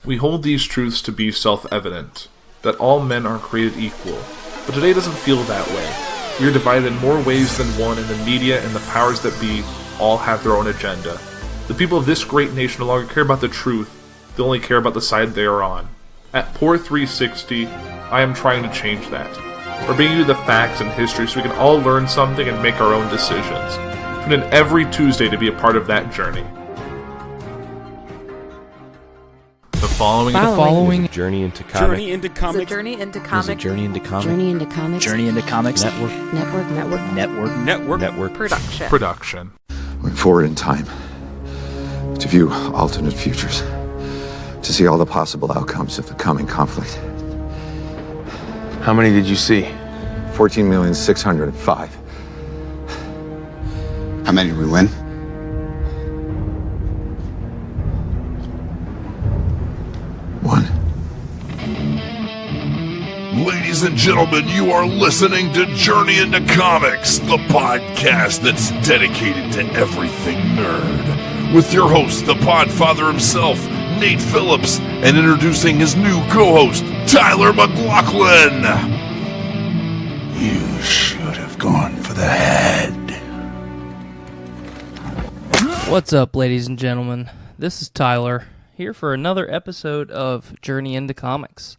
We hold these truths to be self-evident, that all men are created equal, but today doesn't feel that way. We are divided in more ways than one, and the media and the powers that be all have their own agenda. The people of this great nation no longer care about the truth, they only care about the side they are on. At Poor 360, I am trying to change that. We're bringing you the facts and history so we can all learn something and make our own decisions. Tune in every Tuesday to be a part of that journey. The following is a journey into comics. Journey into comics. Journey into comics. Journey into comics. Journey into comics. Journey into comics. Network. Production. Went forward in time to view alternate futures, to see all the possible outcomes of the coming conflict. How many did you see? 14,605,000. How many did we win? One. Ladies and gentlemen, you are listening to Journey into Comics, the podcast that's dedicated to everything nerd. With your host, the podfather himself, Nate Phillips, and introducing his new co-host, Tyler McLaughlin. You should have gone for the head. What's up, ladies and gentlemen? This is Tyler, here for another episode of Journey into Comics.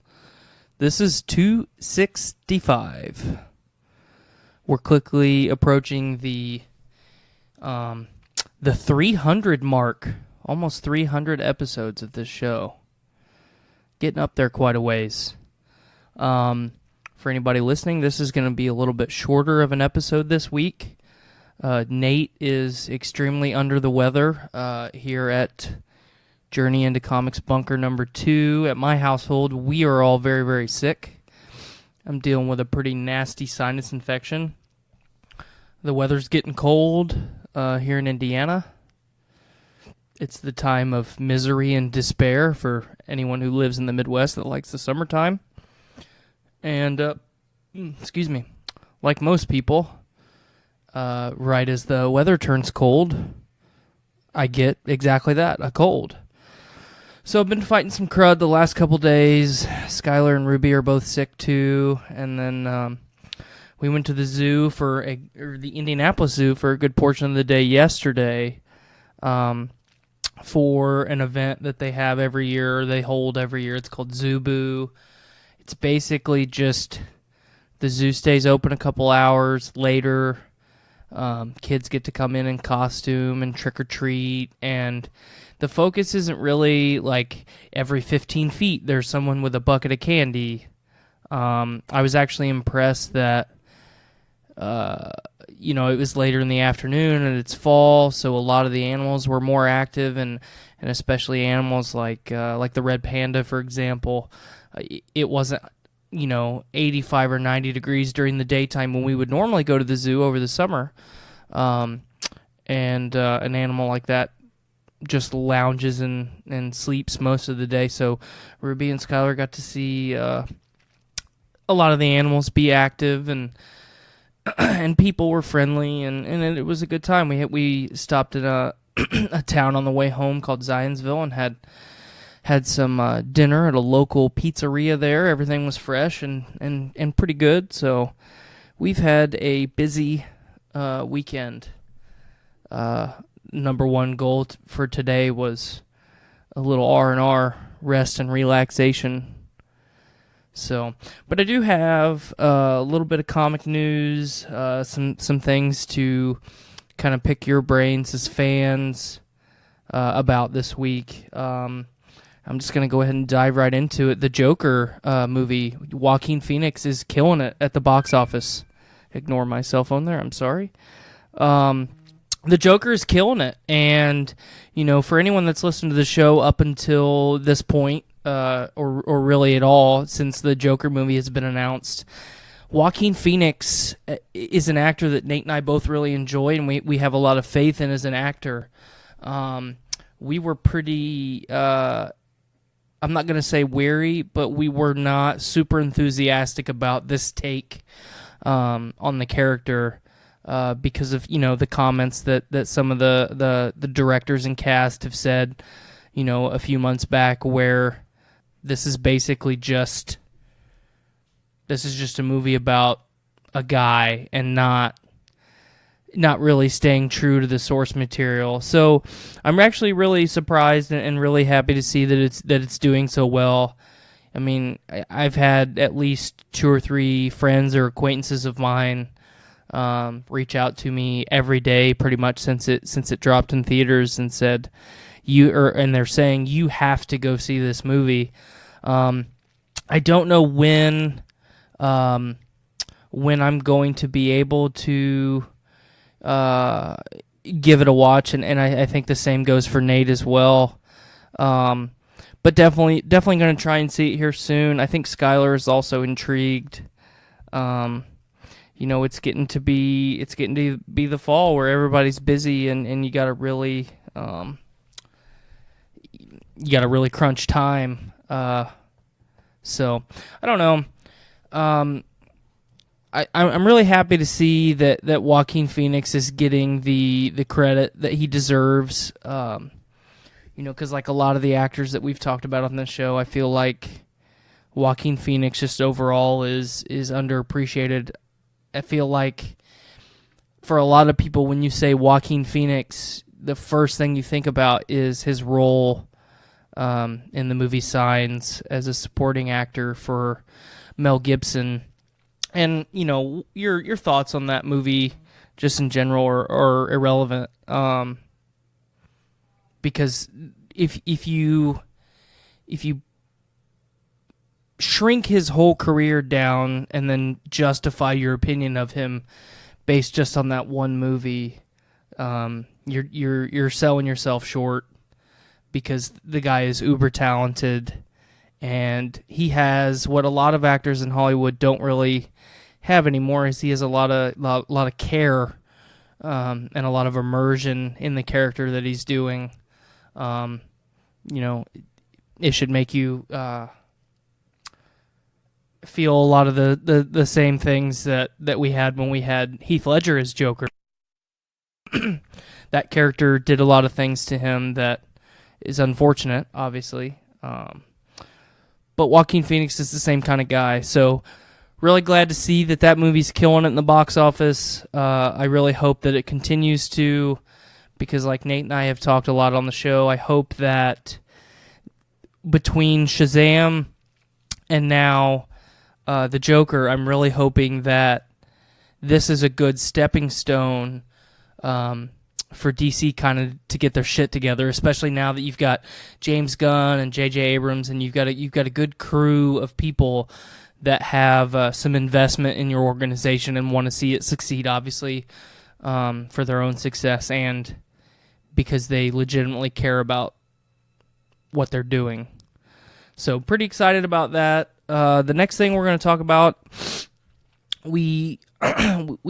This is 265. We're quickly approaching the 300 mark, almost 300 episodes of this show. Getting up there quite a ways. For anybody listening, this is going to be a little bit shorter of an episode this week. Nate is extremely under the weather here at Journey into Comics Bunker number 2. At my household, we are all very, very sick. I'm dealing with a pretty nasty sinus infection. The weather's getting cold here in Indiana. It's the time of misery and despair for anyone who lives in the Midwest that likes the summertime. And, like most people, right as the weather turns cold, I get exactly that, a cold. So I've been fighting some crud the last couple days. Skylar and Ruby are both sick too, and then we went to the zoo the Indianapolis Zoo for a good portion of the day yesterday, for an event that they have every year. They hold every year. It's called Zoo Boo. It's basically just the zoo stays open a couple hours later. Kids get to come in costume and trick or treat, and the focus isn't really like every 15 feet there's someone with a bucket of candy. I was actually impressed that it was later in the afternoon and it's fall, so a lot of the animals were more active, and especially animals like the red panda, for example. It wasn't 85 or 90 degrees during the daytime when we would normally go to the zoo over the summer, and an animal like that just lounges and sleeps most of the day. So Ruby and Skylar got to see a lot of the animals be active, and people were friendly, and it was a good time. We stopped at a town on the way home called Zionsville and had some dinner at a local pizzeria there. Everything was fresh and pretty good. So we've had a busy weekend. Number one goal for today was a little R&R, rest and relaxation. So, but I do have a little bit of comic news, some things to kind of pick your brains as fans about this week. I'm just going to go ahead and dive right into it. The Joker movie, Joaquin Phoenix is killing it at the box office. Ignore my cell phone there, I'm sorry. The Joker is killing it, and, for anyone that's listened to the show up until this point, or really at all, since the Joker movie has been announced, Joaquin Phoenix is an actor that Nate and I both really enjoy, and we have a lot of faith in as an actor. We were pretty, I'm not going to say wary, but we were not super enthusiastic about this take on the character. Because of the comments that some of the directors and cast have said, a few months back, where this is basically just a movie about a guy and not really staying true to the source material. So I'm actually really surprised and really happy to see that it's doing so well. I mean, I've had at least 2 or 3 friends or acquaintances of mine reach out to me every day, pretty much since it dropped in theaters, and said and they're saying you have to go see this movie. I don't know when I'm going to be able to give it a watch, and I think the same goes for Nate as well. But definitely going to try and see it here soon. I think Skylar is also intrigued. It's getting to be the fall where everybody's busy, and you got to really crunch time. So I don't know. I'm really happy to see that Joaquin Phoenix is getting the credit that he deserves. Because like a lot of the actors that we've talked about on this show, I feel like Joaquin Phoenix just overall is underappreciated. I feel like for a lot of people, when you say Joaquin Phoenix, the first thing you think about is his role in the movie Signs as a supporting actor for Mel Gibson. And, your thoughts on that movie just in general are irrelevant. Because if you shrink his whole career down and then justify your opinion of him based just on that one movie, you're selling yourself short, because the guy is uber talented, and he has what a lot of actors in Hollywood don't really have anymore. Is he has a lot of care and a lot of immersion in the character that he's doing. It should make you feel a lot of the same things that we had when we had Heath Ledger as Joker. That character did a lot of things to him that is unfortunate, obviously. But Joaquin Phoenix is the same kind of guy. So really glad to see that movie's killing it in the box office. I really hope that it continues to, because like Nate and I have talked a lot on the show, I hope that between Shazam and now the Joker, I'm really hoping that this is a good stepping stone for DC kind of to get their shit together, especially now that you've got James Gunn and J.J. Abrams, and you've got a good crew of people that have some investment in your organization and want to see it succeed, obviously, for their own success and because they legitimately care about what they're doing. So pretty excited about that. The next thing we're going to talk about, we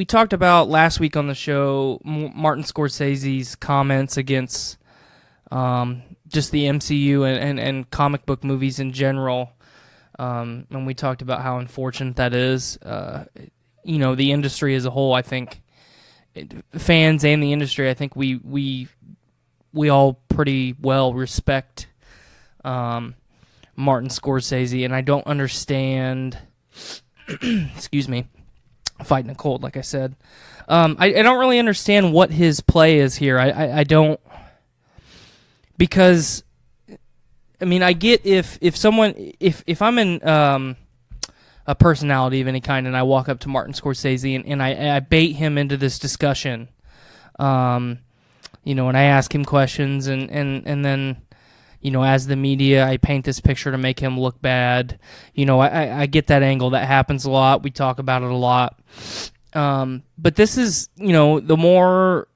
talked about last week on the show Martin Scorsese's comments against just the MCU and comic book movies in general. And we talked about how unfortunate that is. The industry as a whole, I think, fans and the industry, I think we all pretty well respect Martin Scorsese, and I don't understand. Excuse me, fighting a cold, like I said. I don't really understand what his play is here. I don't, because I mean, I get if I'm in a personality of any kind and I walk up to Martin Scorsese and I bait him into this discussion, and I ask him questions and then, as the media, I paint this picture to make him look bad. I get that angle. That happens a lot. We talk about it a lot. But this is, the more,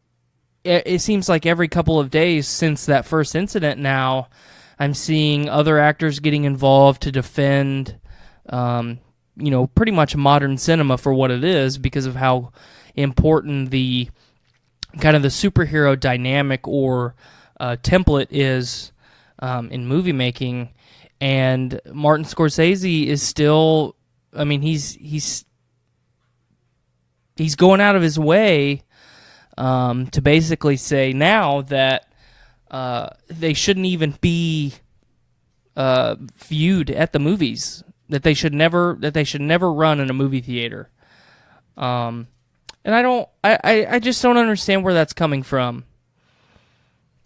it seems like every couple of days since that first incident now, I'm seeing other actors getting involved to defend, pretty much modern cinema for what it is, because of how important the kind of the superhero dynamic or template is in movie making. And Martin Scorsese is still, I mean, he's going out of his way to basically say now that they shouldn't even be viewed at the movies, that they should never run in a movie theater. And I just don't understand where that's coming from.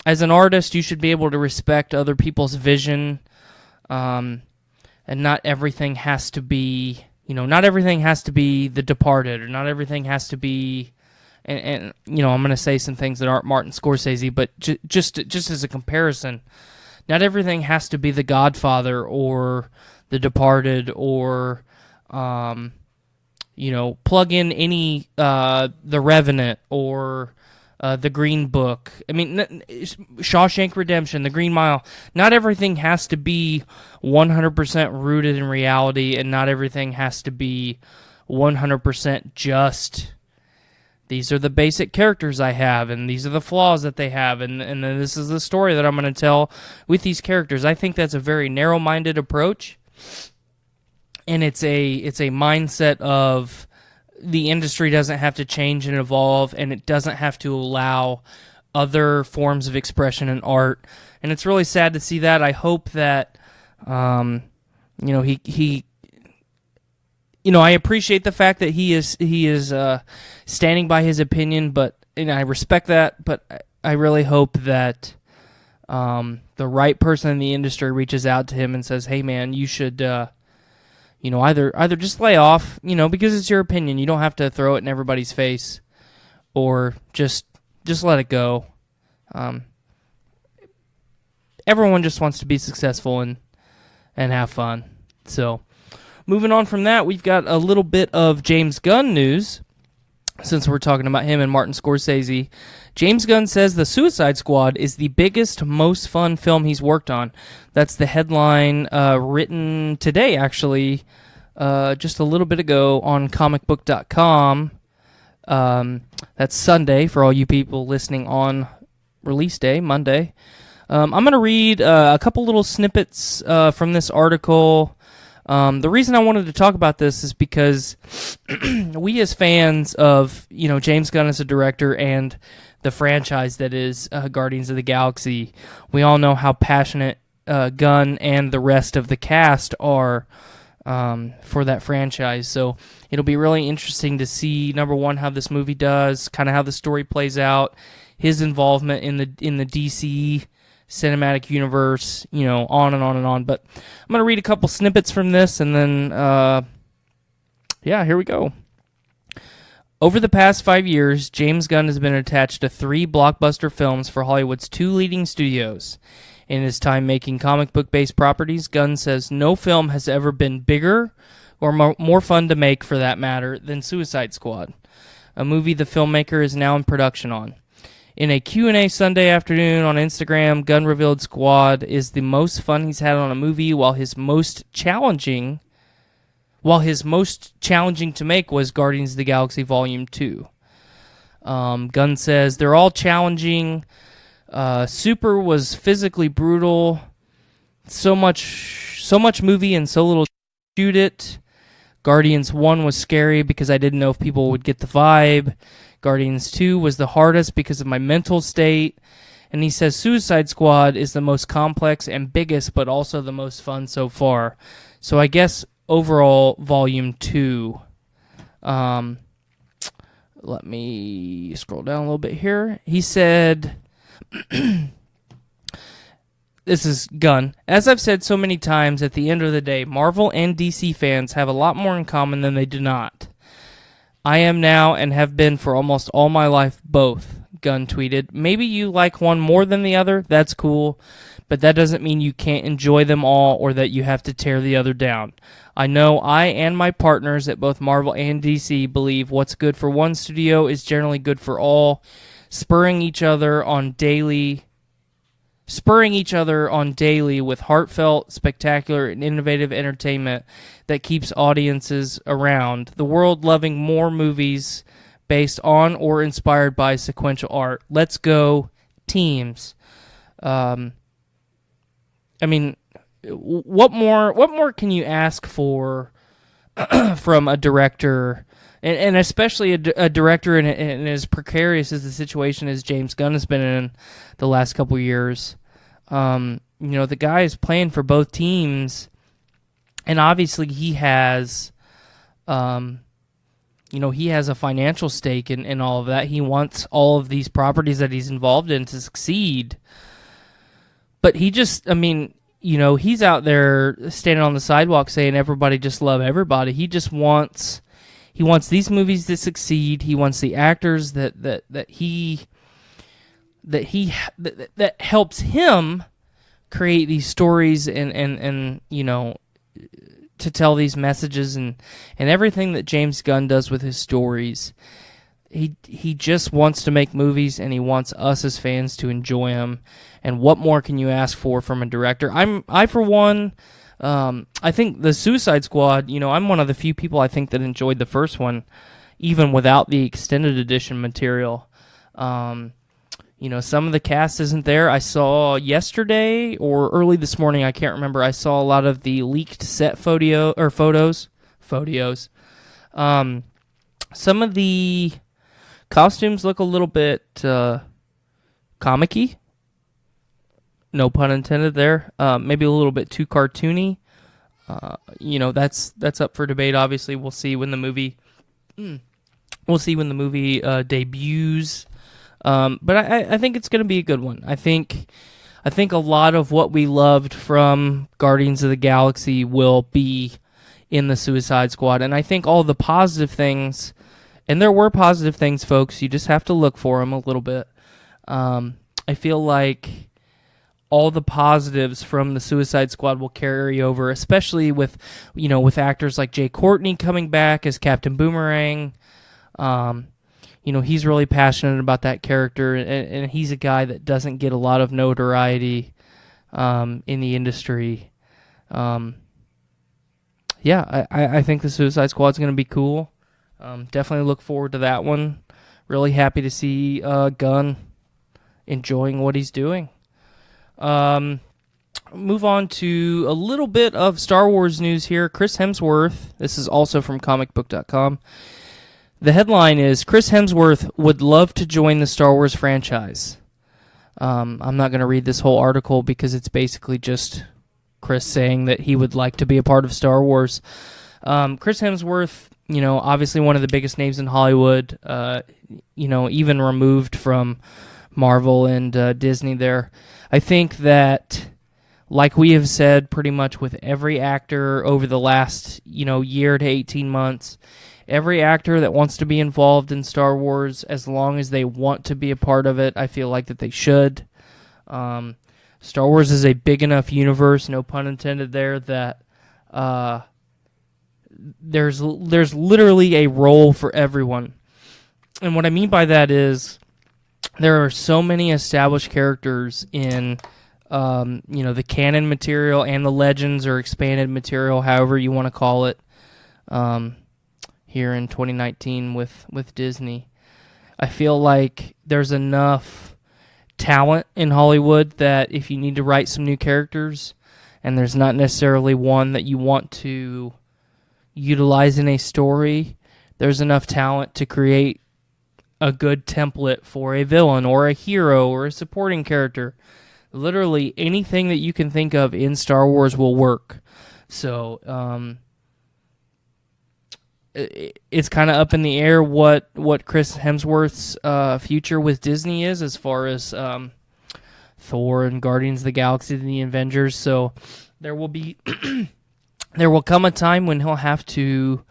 As an artist, you should be able to respect other people's vision, and not everything has to be, not everything has to be The Departed, or not everything has to be, and I'm going to say some things that aren't Martin Scorsese, but just as a comparison, not everything has to be The Godfather or The Departed or, plug in any The Revenant or The Green Book. I mean, Shawshank Redemption, The Green Mile. Not everything has to be 100% rooted in reality, and not everything has to be 100% just, these are the basic characters I have, and these are the flaws that they have, and then this is the story that I'm going to tell with these characters. I think that's a very narrow-minded approach, and it's a mindset of the industry doesn't have to change and evolve, and it doesn't have to allow other forms of expression in art. And it's really sad to see that. I hope that, I appreciate the fact that he is standing by his opinion, and I respect that. But I really hope that the right person in the industry reaches out to him and says, "Hey, man, you should." Either just lay off, because it's your opinion. You don't have to throw it in everybody's face, or just let it go. Everyone just wants to be successful and have fun. So, moving on from that, we've got a little bit of James Gunn news. Since we're talking about him and Martin Scorsese, James Gunn says The Suicide Squad is the biggest, most fun film he's worked on. That's the headline written today, actually, just a little bit ago on comicbook.com. That's Sunday for all you people listening on release day, Monday. I'm going to read a couple little snippets from this article. The reason I wanted to talk about this is because we as fans of, James Gunn as a director and the franchise that is Guardians of the Galaxy, we all know how passionate Gunn and the rest of the cast are for that franchise. So it'll be really interesting to see, number one, how this movie does, kind of how the story plays out, his involvement in the DC cinematic universe, on and on and on. But I'm going to read a couple snippets from this, and then, here we go. Over the past 5 years, James Gunn has been attached to 3 blockbuster films for Hollywood's 2 leading studios. In his time making comic book-based properties, Gunn says no film has ever been bigger or more fun to make, for that matter, than Suicide Squad, a movie the filmmaker is now in production on. In a Q&A Sunday afternoon on Instagram, Gunn revealed Squad is the most fun he's had on a movie, while his most challenging to make was Guardians of the Galaxy Volume 2. Gunn says, they're all challenging. Super was physically brutal. So much movie and so little shoot it. Guardians 1 was scary because I didn't know if people would get the vibe. Guardians 2 was the hardest because of my mental state. And he says Suicide Squad is the most complex and biggest, but also the most fun so far. So I guess overall, Volume 2. Let me scroll down a little bit here. He said, this is Gunn. As I've said so many times, at the end of the day, Marvel and DC fans have a lot more in common than they do not. I am now and have been for almost all my life both, Gunn tweeted. Maybe you like one more than the other, that's cool, but that doesn't mean you can't enjoy them all or that you have to tear the other down. I know I and my partners at both Marvel and DC believe what's good for one studio is generally good for all, spurring each other on daily with heartfelt, spectacular, and innovative entertainment that keeps audiences around the world loving more movies based on or inspired by sequential art. Let's go, teams. I mean, what more can you ask for from a director, and especially a director in as precarious as the situation as James Gunn has been in the last couple years? the guy is playing for both teams, and obviously he has, he has a financial stake in all of that. He wants all of these properties that he's involved in to succeed. But he just, he's out there standing on the sidewalk saying everybody just love everybody. He just wants these movies to succeed. He wants the actors that helps him create these stories and to tell these messages and everything that James Gunn does with his stories. He just wants to make movies, and he wants us as fans to enjoy them. And what more can you ask for from a director? I for one, I think the Suicide Squad, I'm one of the few people I think that enjoyed the first one, even without the extended edition material. Some of the cast isn't there. I saw yesterday or early this morning, I can't remember, I saw a lot of the leaked set photos. Some of the costumes look a little bit comic-y. No pun intended there. Maybe a little bit too cartoony. That's up for debate. Obviously, we'll see when the movie debuts. But I think it's going to be a good one. I think a lot of what we loved from Guardians of the Galaxy will be in the Suicide Squad, and I think all the positive things, and there were positive things, folks. You just have to look for them a little bit. I feel like all the positives from the Suicide Squad will carry over, especially with actors like Jay Courtney coming back as Captain Boomerang. He's really passionate about that character, and he's a guy that doesn't get a lot of notoriety in the industry. I think the Suicide Squad's going to be cool. Definitely look forward to that one. Really happy to see Gunn enjoying what he's doing. Move on to a little bit of Star Wars news here. Chris Hemsworth, this is also from comicbook.com. The headline is, Chris Hemsworth would love to join the Star Wars franchise. I'm not going to read this whole article because it's basically just Chris saying that he would like to be a part of Star Wars. Chris Hemsworth, obviously one of the biggest names in Hollywood, even removed from Marvel and Disney there. I think that, like we have said pretty much with every actor over the last, year to 18 months, every actor that wants to be involved in Star Wars, as long as they want to be a part of it, I feel like that they should. Star Wars is a big enough universe, no pun intended there, that there's literally a role for everyone. And what I mean by that is there are so many established characters in the canon material and the Legends or expanded material, however you want to call it, here in 2019 with Disney. I feel like there's enough talent in Hollywood that if you need to write some new characters and there's not necessarily one that you want to utilize in a story, there's enough talent to create a good template for a villain or a hero or a supporting character. Literally anything that you can think of in Star Wars will work. So it's kind of up in the air what Chris Hemsworth's future with Disney is, as far as Thor and Guardians of the Galaxy and the Avengers. So there will come a time when he'll have to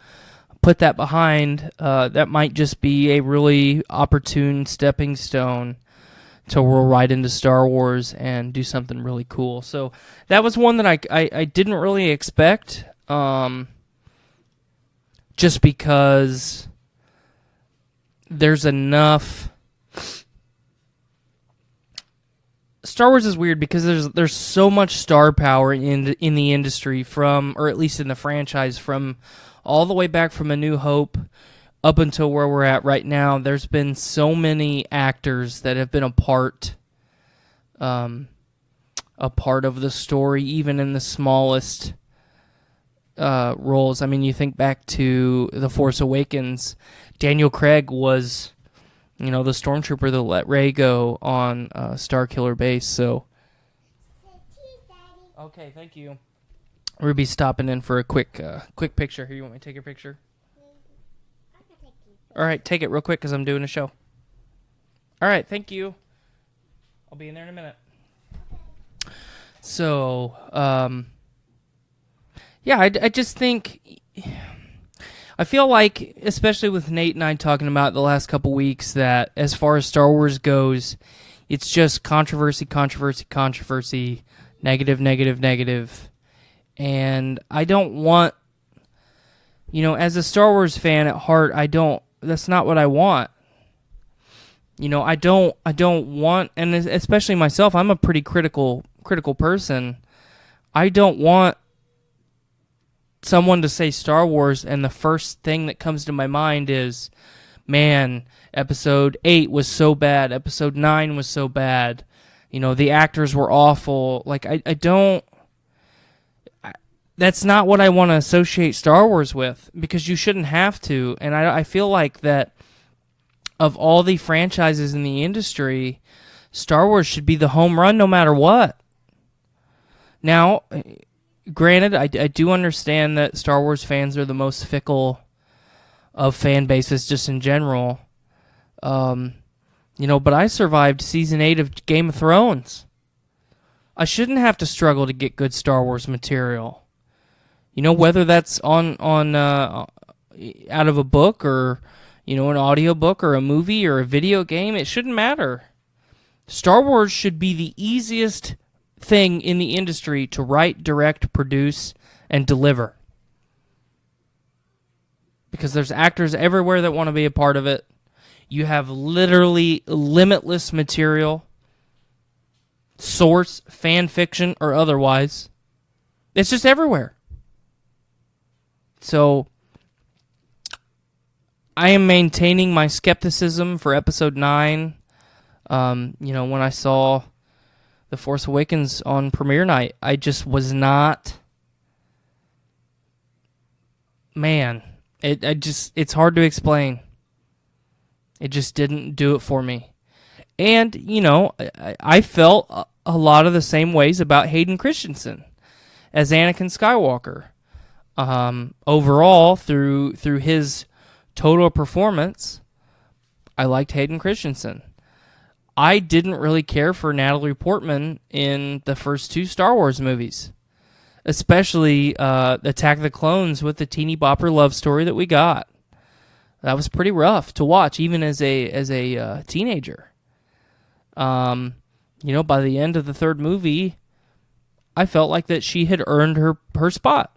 put that behind. That might just be a really opportune stepping stone to roll right into Star Wars and do something really cool. So that was one that I didn't really expect, just because there's enough. Star Wars is weird because there's so much star power in the industry, from, or at least in the franchise, from all the way back from A New Hope up until where we're at right now. There's been so many actors that have been a part of the story, even in the smallest roles. I mean, you think back to The Force Awakens, Daniel Craig was, the stormtrooper that let Rey go on Starkiller Base. So Okay, thank you. Ruby's stopping in for a quick picture. Here, you want me to take your picture? All right, take it real quick because I'm doing a show. All right, thank you. I'll be in there in a minute. So, yeah, I just think... I feel like, especially with Nate and I talking about the last couple weeks, that as far as Star Wars goes, it's just controversy, negative. And I don't want, as a Star Wars fan at heart, that's not what I want. I don't want, and especially myself, I'm a pretty critical person. I don't want someone to say Star Wars and the first thing that comes to my mind is, man, episode 8 was so bad, episode 9 was so bad, the actors were awful. Like, that's not what I want to associate Star Wars with, because you shouldn't have to. And I feel like that of all the franchises in the industry, Star Wars should be the home run no matter what. Now, granted, I do understand that Star Wars fans are the most fickle of fan bases just in general. But I survived Season 8 of Game of Thrones. I shouldn't have to struggle to get good Star Wars material. Whether that's on out of a book or, an audiobook or a movie or a video game, it shouldn't matter. Star Wars should be the easiest thing in the industry to write, direct, produce, and deliver. Because there's actors everywhere that want to be a part of it. You have literally limitless material, source, fan fiction, or otherwise. It's just everywhere. So, I am maintaining my skepticism for Episode 9. When I saw The Force Awakens on premiere night, I just was not... Man, it's hard to explain. It just didn't do it for me. And, I felt a lot of the same ways about Hayden Christensen as Anakin Skywalker. Overall, through his total performance, I liked Hayden Christensen. I didn't really care for Natalie Portman in the first 2 Star Wars movies, especially Attack of the Clones with the teeny bopper love story that we got. That was pretty rough to watch, even as a teenager. By the end of the 3rd movie, I felt like that she had earned her spot.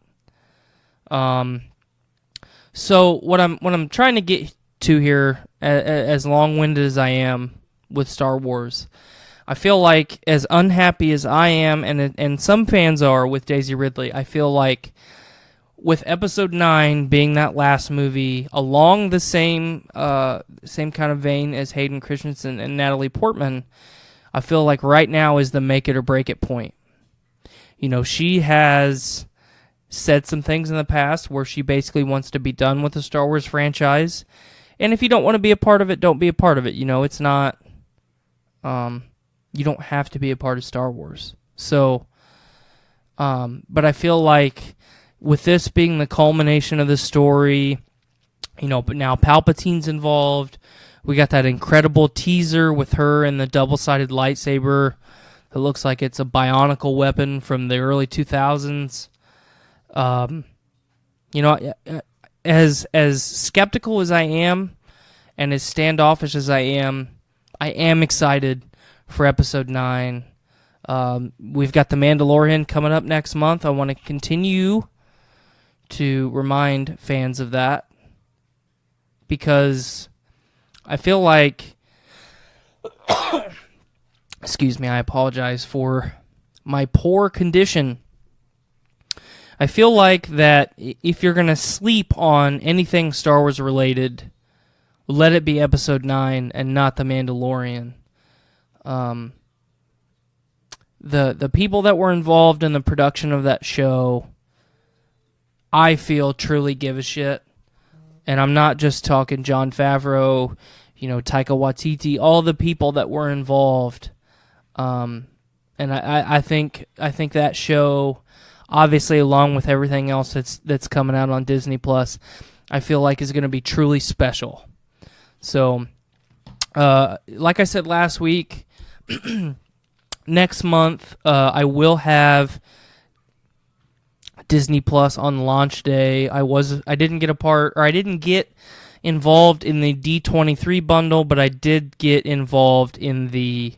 So what I'm trying to get to here, as long-winded as I am with Star Wars, I feel like as unhappy as I am, and some fans are with Daisy Ridley, I feel like with Episode 9 being that last movie, along the same kind of vein as Hayden Christensen and Natalie Portman, I feel like right now is the make it or break it point. She has said some things in the past where she basically wants to be done with the Star Wars franchise. And if you don't want to be a part of it, don't be a part of it. It's not... you don't have to be a part of Star Wars. So, but I feel like with this being the culmination of the story, but now Palpatine's involved. We got that incredible teaser with her and the double-sided lightsaber. It looks like it's a bionicle weapon from the early 2000s. As skeptical as I am and as standoffish as I am excited for Episode 9. We've got The Mandalorian coming up next month. I want to continue to remind fans of that because I feel like... Excuse me, I apologize for my poor condition. I feel like that if you're going to sleep on anything Star Wars related, let it be Episode 9 and not The Mandalorian. The people that were involved in the production of that show, I feel truly give a shit. And I'm not just talking Jon Favreau, Taika Waititi, all the people that were involved. And I think that show, obviously, along with everything else that's coming out on Disney Plus, I feel like is going to be truly special. So, like I said last week, next month I will have Disney Plus on launch day. I didn't get involved in the D23 bundle, but I did get involved in the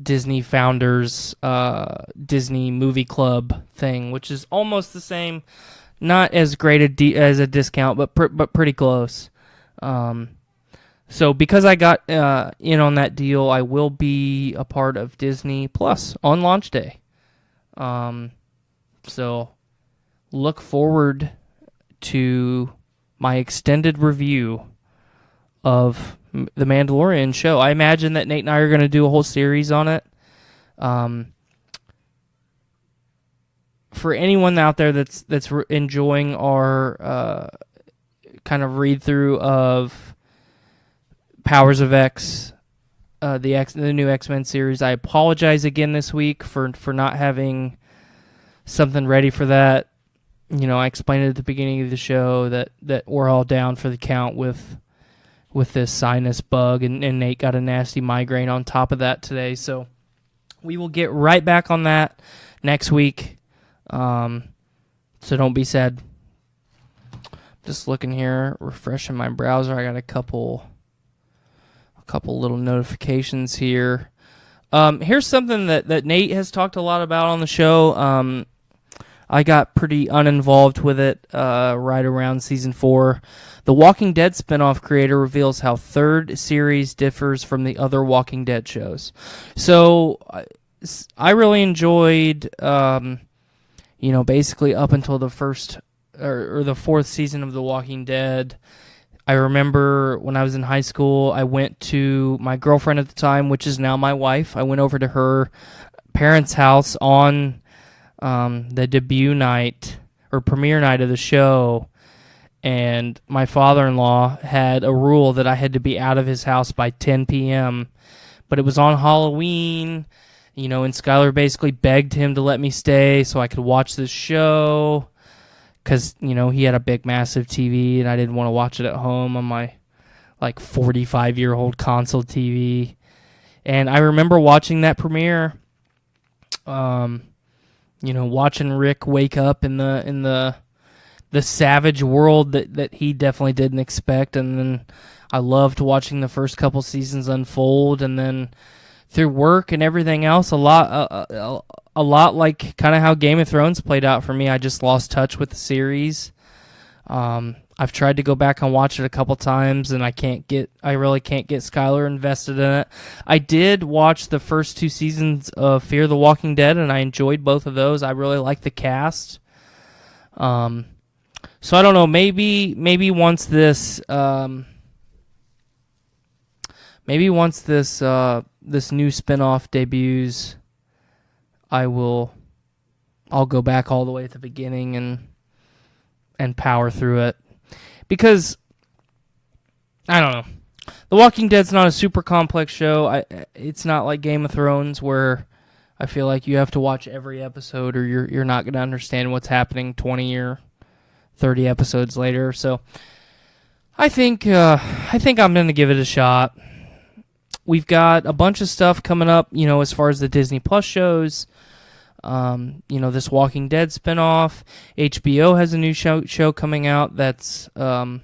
Disney Founders Disney Movie Club thing, which is almost the same, not as great as a discount, but pretty close. So because I got in on that deal, I will be a part of Disney Plus on launch day. So look forward to my extended review of the Mandalorian show. I imagine that Nate and I are going to do a whole series on it. For anyone out there that's enjoying our kind of read through of Powers of X, the new X-Men series, I apologize again this week for not having something ready for that. You know, I explained it at the beginning of the show that we're all down for the count with this sinus bug, and Nate got a nasty migraine on top of that today. So we will get right back on that next week. So don't be sad. Just looking here, refreshing my browser. I got a couple little notifications here. Here's something that Nate has talked a lot about on the show. I got pretty uninvolved with it right around season 4. The Walking Dead spinoff creator reveals how third series differs from the other Walking Dead shows. So I really enjoyed, basically up until the first or the 4th season of The Walking Dead. I remember when I was in high school, I went to my girlfriend at the time, which is now my wife. I went over to her parents' house on the debut night or premiere night of the show, and my father-in-law had a rule that I had to be out of his house by 10 p.m., but it was on Halloween, and Skylar basically begged him to let me stay so I could watch this show, because, he had a big, massive TV, and I didn't want to watch it at home on my, 45-year-old console TV. And I remember watching that premiere, watching Rick wake up in the savage world that he definitely didn't expect, and then I loved watching the first couple seasons unfold, and then through work and everything else, a lot like kind of how Game of Thrones played out for me. I just lost touch with the series. I've tried to go back and watch it a couple times, and I really can't get Skylar invested in it. I did watch the first 2 seasons of Fear the Walking Dead, and I enjoyed both of those. I really like the cast. So I don't know, maybe once this this new spinoff debuts, I'll go back all the way at the beginning and power through it. Because, I don't know, The Walking Dead's not a super complex show. It's not like Game of Thrones, where I feel like you have to watch every episode or you're not going to understand what's happening 20 or 30 episodes later. So I think I'm going to give it a shot. We've got a bunch of stuff coming up, as far as the Disney Plus shows. This Walking Dead spinoff. HBO has a new show coming out that's going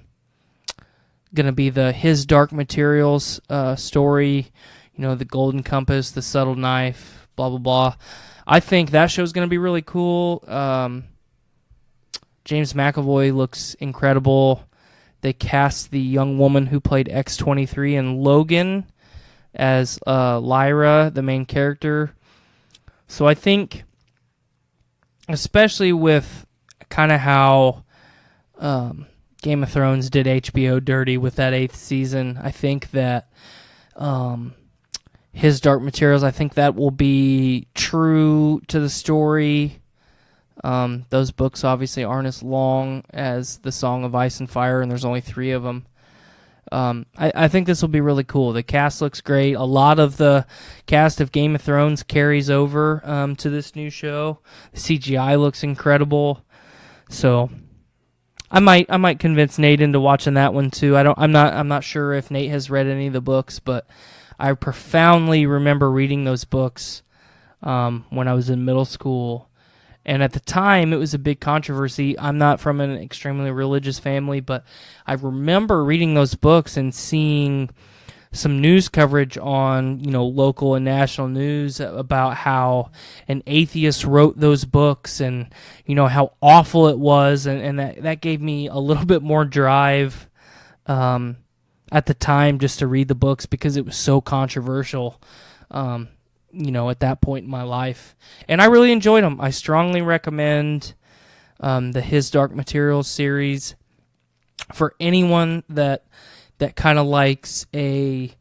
to be the His Dark Materials story. The Golden Compass, the Subtle Knife, blah, blah, blah. I think that show's going to be really cool. James McAvoy looks incredible. They cast the young woman who played X-23 in Logan as Lyra, the main character. So I think, especially with kind of how Game of Thrones did HBO dirty with that 8th season, I think that His Dark Materials, I think that will be true to the story. Those books obviously aren't as long as The Song of Ice and Fire, and there's only 3 of them. I think this will be really cool. The cast looks great. A lot of the cast of Game of Thrones carries over to this new show. The CGI looks incredible. So I might convince Nate into watching that one too. I'm not sure if Nate has read any of the books, but I profoundly remember reading those books when I was in middle school. And at the time, it was a big controversy. I'm not from an extremely religious family, but I remember reading those books and seeing some news coverage on, local and national news about how an atheist wrote those books and, how awful it was. And that gave me a little bit more drive at the time just to read the books because it was so controversial. At that point in my life. And I really enjoyed them. I strongly recommend the His Dark Materials series for anyone that kind of likes a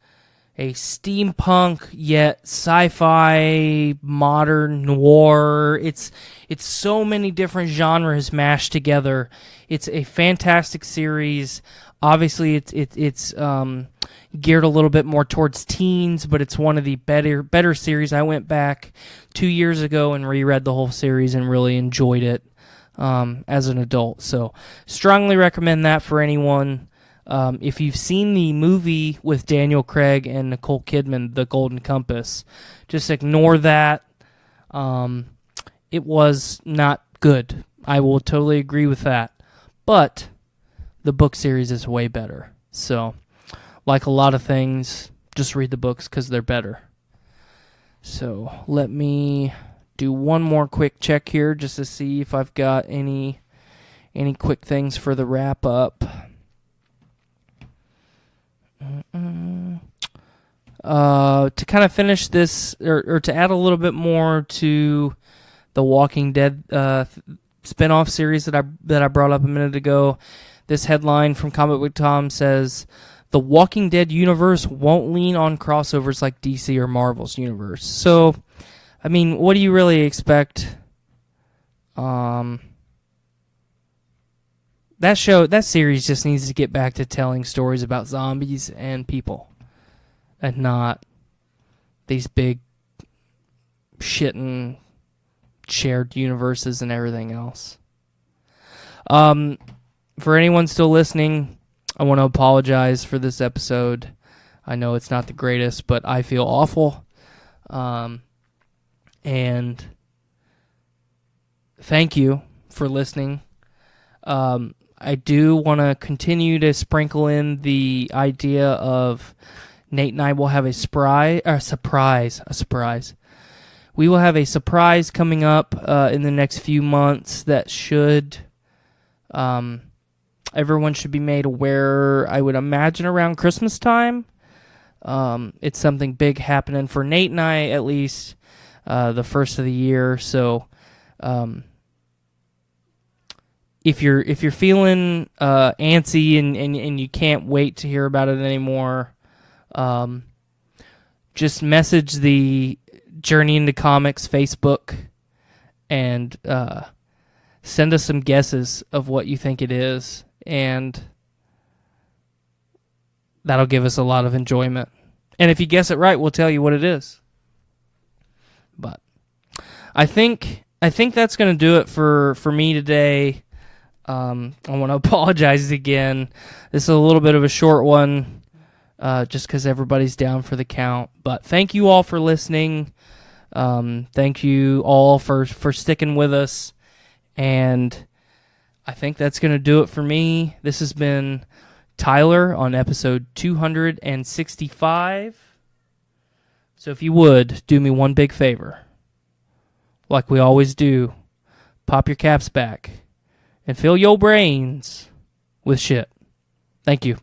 steampunk yet sci-fi modern noir. It's so many different genres mashed together. It's a fantastic series. Obviously, it's geared a little bit more towards teens, but it's one of the better series. I went back 2 years ago and reread the whole series and really enjoyed it as an adult. So, strongly recommend that for anyone. If you've seen the movie with Daniel Craig and Nicole Kidman, The Golden Compass, just ignore that. It was not good. I will totally agree with that. But the book series is way better. So, like a lot of things, just read the books because they're better. So, let me do one more quick check here just to see if I've got any quick things for the wrap up. To kind of finish this, or to add a little bit more to the Walking Dead spinoff series that I brought up a minute ago, this headline from Comic Book Tom says, "The Walking Dead universe won't lean on crossovers like DC or Marvel's universe." So, I mean, what do you really expect? That series just needs to get back to telling stories about zombies and people, and not these big shitting shared universes and everything else. For anyone still listening, I want to apologize for this episode. I know it's not the greatest, but I feel awful. And thank you for listening. I do want to continue to sprinkle in the idea of Nate and I will have a surprise. We will have a surprise coming up in the next few months that should... everyone should be made aware, I would imagine, around Christmas time. It's something big happening for Nate and I, at least, the first of the year. So, if you're feeling antsy and you can't wait to hear about it anymore, just message the Journey into Comics Facebook and send us some guesses of what you think it is. And that'll give us a lot of enjoyment. And if you guess it right, we'll tell you what it is. But I think that's going to do it for me today. I want to apologize again. This is a little bit of a short one, just because everybody's down for the count. But thank you all for listening. Thank you all for sticking with us. And I think that's going to do it for me. This has been Tyler on episode 265. So if you would, do me one big favor. Like we always do, pop your caps back and fill your brains with shit. Thank you.